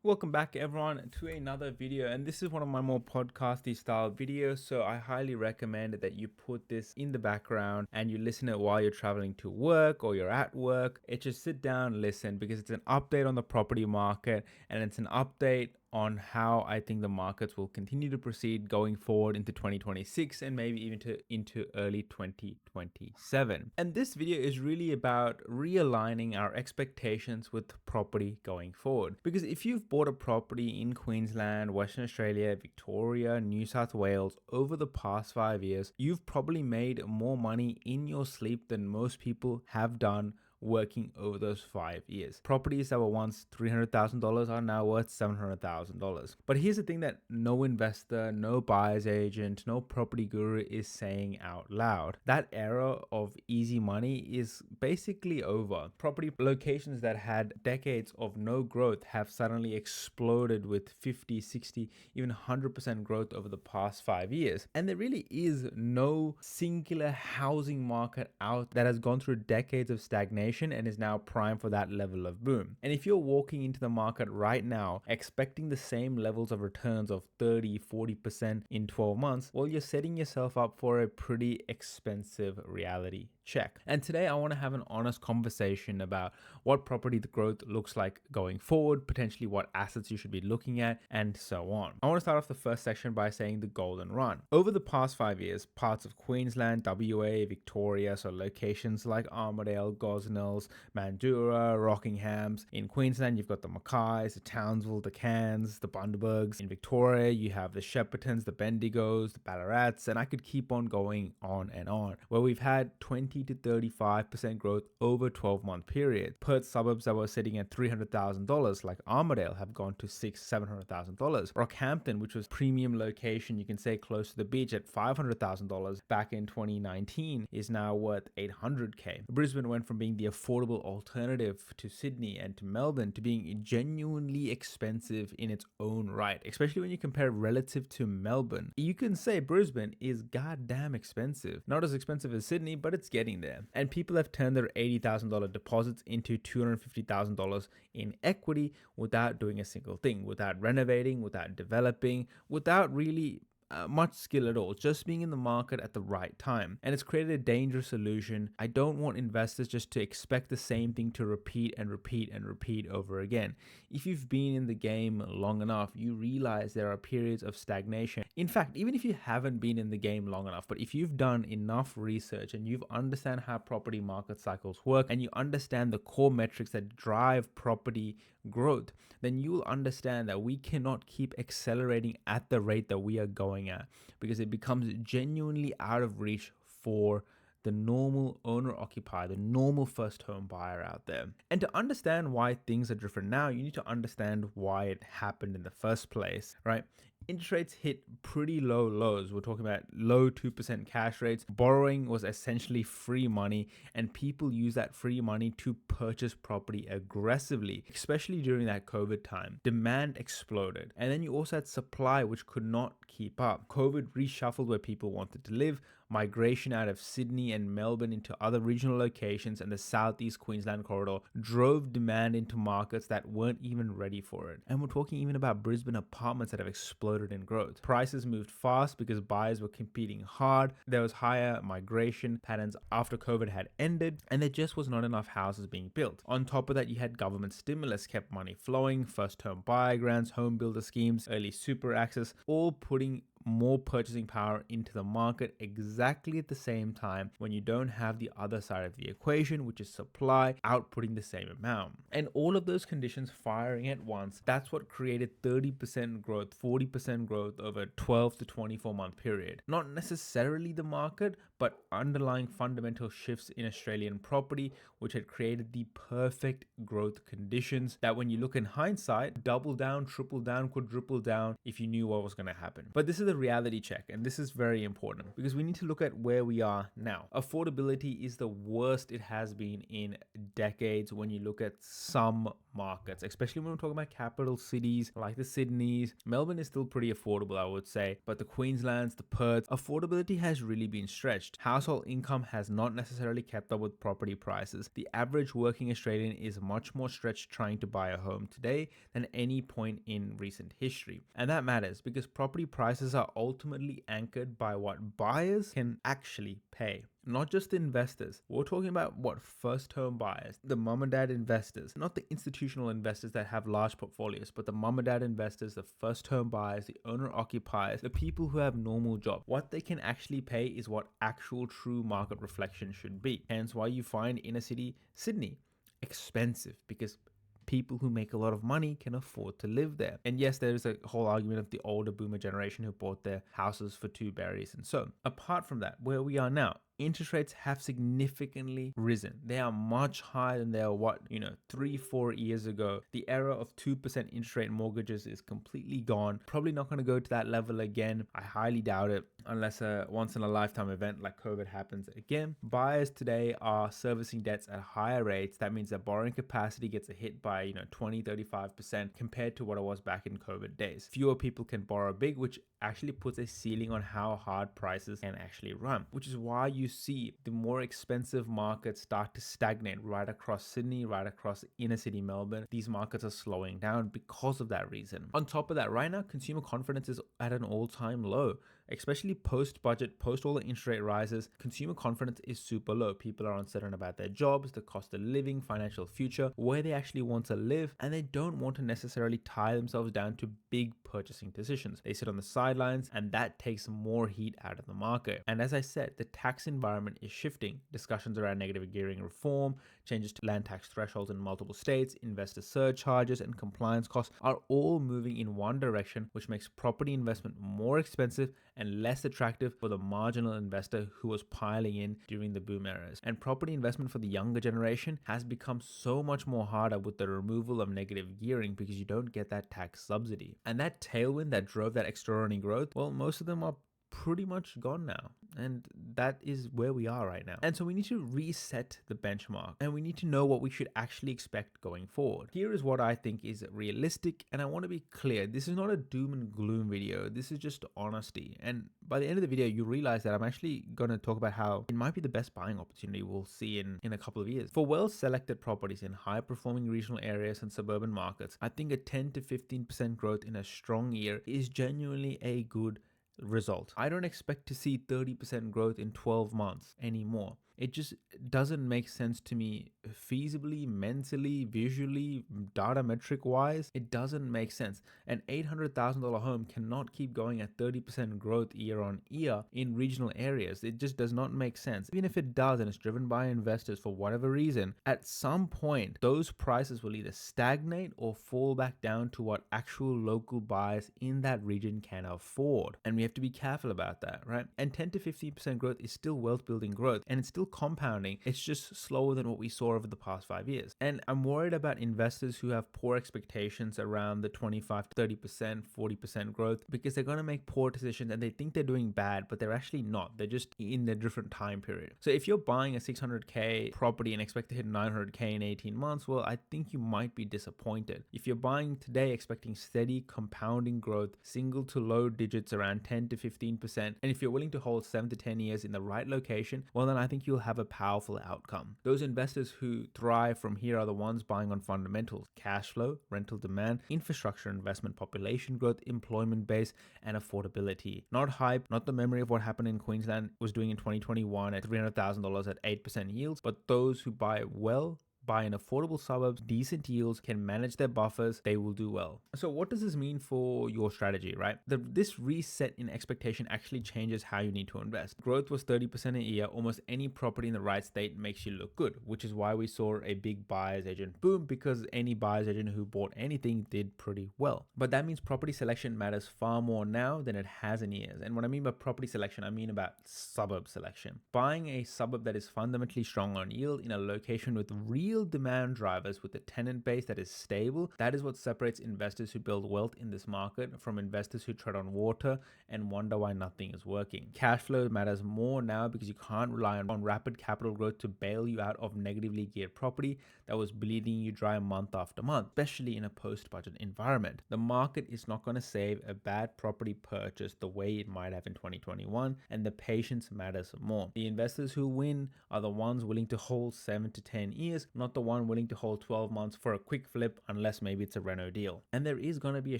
Welcome back everyone to another video, and this is one of my more podcasty style videos, so I highly recommend that you put this in the background and you listen to it while you're traveling to work or you're at work. Just sit down, listen, because it's an update on the property market and it's an update on how I think the markets will continue to proceed going forward into 2026 and maybe even into early 2027. And this video is really about realigning our expectations with property going forward. Because if you've bought a property in Queensland, Western Australia, Victoria, New South Wales over the past 5 years, you've probably made more money in your sleep than most people have done working over those 5 years. Properties that were once $300,000 are now worth $700,000. But here's the thing that no investor, no buyer's agent, no property guru is saying out loud. That era of easy money is basically over. Property locations that had decades of no growth have suddenly exploded with 50, 60, even 100% growth over the past 5 years. And there really is no singular housing market out that has gone through decades of stagnation and is now prime for that level of boom. And if you're walking into the market right now expecting the same levels of returns of 30, 40% in 12 months, well, you're setting yourself up for a pretty expensive reality check. And today I want to have an honest conversation about what property growth looks like going forward, potentially what assets you should be looking at, and so on. I want to start off the first section by saying the golden run. Over the past 5 years, parts of Queensland, WA, Victoria, so locations like Armidale, Gosnells, Mandurah, Rockinghams. In Queensland, you've got the Mackays, the Townsville, the Cairns, the Bundabergs. In Victoria, you have the Sheppartons, the Bendigos, the Ballarats, and I could keep on going on and on, where we've had 20 to 35% growth over 12-month period. Perth suburbs that were sitting at $300,000 like Armidale have gone to $700,000. Rockhampton, which was premium location, you can say close to the beach at $500,000 back in 2019, is now worth $800K. Brisbane went from being the affordable alternative to Sydney and to Melbourne to being genuinely expensive in its own right, especially when you compare relative to Melbourne. You can say Brisbane is goddamn expensive. Not as expensive as Sydney, but it's getting there. And people have turned their $80,000 deposits into $250,000 in equity without doing a single thing, without renovating, without developing, without really much skill at all, just being in the market at the right time. And it's created a dangerous illusion. I don't want investors just to expect the same thing to repeat and repeat and repeat over again. If you've been in the game long enough, you realize there are periods of stagnation. In fact, even if you haven't been in the game long enough, but if you've done enough research and you've understand how property market cycles work and you understand the core metrics that drive property growth, then you'll understand that we cannot keep accelerating at the rate that we are going at, because it becomes genuinely out of reach for the normal owner-occupier, the normal first home buyer out there. And to understand why things are different now, you need to understand why it happened in the first place, right? Interest rates hit pretty low lows. We're talking about low 2% cash rates. Borrowing was essentially free money, and people use that free money to purchase property aggressively, especially during that COVID time. Demand exploded. And then you also had supply, which could not keep up. COVID reshuffled where people wanted to live. Migration out of Sydney and Melbourne into other regional locations and the Southeast Queensland corridor drove demand into markets that weren't even ready for it. And we're talking even about Brisbane apartments that have exploded in growth. Prices moved fast because buyers were competing hard. There was higher migration patterns after COVID had ended, and there just was not enough houses being built. On top of that, you had government stimulus kept money flowing, first home buyer grants, home builder schemes, early super access, all putting more purchasing power into the market exactly at the same time when you don't have the other side of the equation, which is supply outputting the same amount. And all of those conditions firing at once, that's what created 30% growth, 40% growth over a 12 to 24 month period. Not necessarily the market, but underlying fundamental shifts in Australian property, which had created the perfect growth conditions that when you look in hindsight, double down, triple down, quadruple down if you knew what was going to happen. But this is the reality check, and this is very important because we need to look at where we are now. Affordability is the worst it has been in decades when you look at some markets, especially when we're talking about capital cities like the Sydneys. Melbourne is still pretty affordable, I would say, but the Queenslands, the Perths, affordability has really been stretched. Household income has not necessarily kept up with property prices. The average working Australian is much more stretched trying to buy a home today than any point in recent history. And that matters because property prices are ultimately anchored by what buyers can actually pay. Not just the investors. We're talking about what first home buyers, the mom and dad investors, not the institutional investors that have large portfolios, but the mom and dad investors, the first home buyers, the owner occupiers, the people who have normal jobs. What they can actually pay is what actual true market reflection should be. Hence why you find inner city Sydney expensive, because people who make a lot of money can afford to live there. And yes, there is a whole argument of the older boomer generation who bought their houses for 2 berries and so. Apart from that, where we are now, interest rates have significantly risen. They are much higher than they are 3-4 years ago. The era of 2% interest rate mortgages is completely gone. Probably not going to go to that level again. I highly doubt it unless a once in a lifetime event like COVID happens again. Buyers today are servicing debts at higher rates. That means that borrowing capacity gets a hit by 20-35% compared to what it was back in COVID days. Fewer people can borrow big, which actually puts a ceiling on how hard prices can actually run, which is why you see the more expensive markets start to stagnate right across Sydney, right across inner city Melbourne. These markets are slowing down because of that reason. On top of that, right now, consumer confidence is at an all-time low. Especially post-budget, post all the interest rate rises, consumer confidence is super low. People are uncertain about their jobs, the cost of living, financial future, where they actually want to live, and they don't want to necessarily tie themselves down to big purchasing decisions. They sit on the sidelines, and that takes more heat out of the market. And as I said, the tax environment is shifting. Discussions around negative gearing reform, changes to land tax thresholds in multiple states, investor surcharges, and compliance costs are all moving in one direction, which makes property investment more expensive and less attractive for the marginal investor who was piling in during the boom eras. And property investment for the younger generation has become so much more harder with the removal of negative gearing because you don't get that tax subsidy. And that tailwind that drove that extraordinary growth, well, most of them are pretty much gone now, and that is where we are right now. And so we need to reset the benchmark, and we need to know what we should actually expect going forward. Here is what I think is realistic, and I want to be clear, this is not a doom and gloom video. This is just honesty. And by the end of the video, you realize that I'm actually going to talk about how it might be the best buying opportunity we'll see in a couple of years. For well-selected properties in high-performing regional areas and suburban markets, I think a 10 to 15% growth in a strong year is genuinely a good result. I don't expect to see 30% growth in 12 months anymore. It just doesn't make sense to me feasibly, mentally, visually, data metric wise. It doesn't make sense. An $800,000 home cannot keep going at 30% growth year on year in regional areas. It just does not make sense. Even if it does and it's driven by investors for whatever reason, at some point, those prices will either stagnate or fall back down to what actual local buyers in that region can afford. And we have to be careful about that, right? And 10 to 15% growth is still wealth building growth, and it's still compounding. It's just slower than what we saw over the past 5 years. And I'm worried about investors who have poor expectations around the 25 to 30%, 40% growth, because they're going to make poor decisions and they think they're doing bad, but they're actually not. They're just in a different time period. So if you're buying a 600K property and expect to hit 900K in 18 months, well, I think you might be disappointed. If you're buying today expecting steady compounding growth, single to low digits around 10 to 15%, and if you're willing to hold 7 to 10 years in the right location, well, then I think you'll have a powerful outcome. Those investors who thrive from here are the ones buying on fundamentals: cash flow, rental demand, infrastructure investment, population growth, employment base, and affordability. Not hype, not the memory of what happened in Queensland was doing in 2021 at $300,000 at 8% yields, but those who buy well, buy in affordable suburbs, decent yields, can manage their buffers, they will do well. So what does this mean for your strategy, right? This reset in expectation actually changes how you need to invest. Growth was 30% a year. Almost any property in the right state makes you look good, which is why we saw a big buyer's agent boom, because any buyer's agent who bought anything did pretty well. But that means property selection matters far more now than it has in years. And what I mean by property selection, I mean about suburb selection. Buying a suburb that is fundamentally strong on yield in a location with real real demand drivers with a tenant base that is stable. That is what separates investors who build wealth in this market from investors who tread on water and wonder why nothing is working. Cash flow matters more now because you can't rely on rapid capital growth to bail you out of negatively geared property that was bleeding you dry month after month, especially in a post-budget environment. The market is not going to save a bad property purchase the way it might have in 2021, and the patience matters more. The investors who win are the ones willing to hold 7 to 10 years, not the one willing to hold 12 months for a quick flip, unless maybe it's a reno deal. And there is going to be a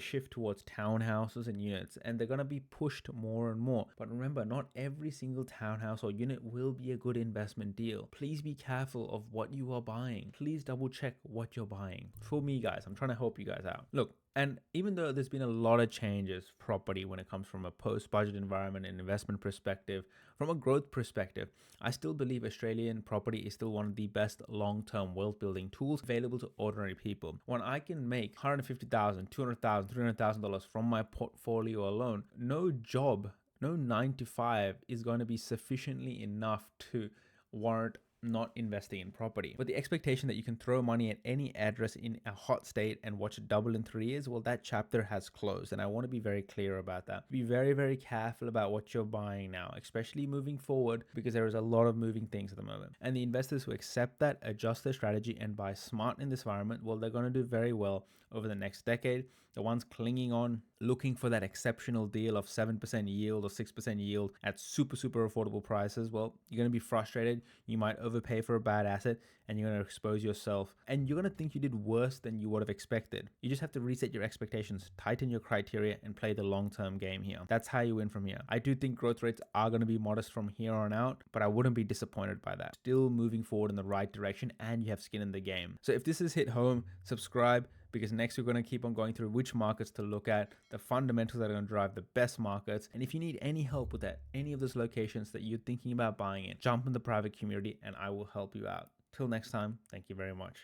shift towards townhouses and units, and they're going to be pushed more and more. But remember, not every single townhouse or unit will be a good investment deal. Please be careful of what you are buying. Please double check what you're buying. For me, guys, I'm trying to help you guys out. Look, and even though there's been a lot of changes property when it comes from a post-budget environment and investment perspective, from a growth perspective, I still believe Australian property is still one of the best long-term wealth building tools available to ordinary people. When I can make $150,000, $200,000, $300,000 from my portfolio alone, no job, no 9 to 5 is going to be sufficiently enough to warrant not investing in property. But the expectation that you can throw money at any address in a hot state and watch it double in 3 years, well, that chapter has closed. And I want to be very clear about that. Be very, very careful about what you're buying now, especially moving forward, because there is a lot of moving things at the moment. And the investors who accept that, adjust their strategy, and buy smart in this environment, well, they're going to do very well over the next decade. The ones clinging on, looking for that exceptional deal of 7% yield or 6% yield at super, super affordable prices, well, you're going to be frustrated. You might overpay for a bad asset and you're going to expose yourself. And you're going to think you did worse than you would have expected. You just have to reset your expectations, tighten your criteria, and play the long-term game here. That's how you win from here. I do think growth rates are going to be modest from here on out, but I wouldn't be disappointed by that. Still moving forward in the right direction, and you have skin in the game. So if this has hit home, subscribe, because next we're going to keep on going through which markets to look at, the fundamentals that are going to drive the best markets. And if you need any help with that, any of those locations that you're thinking about buying in, jump in the private community and I will help you out. Till next time, thank you very much.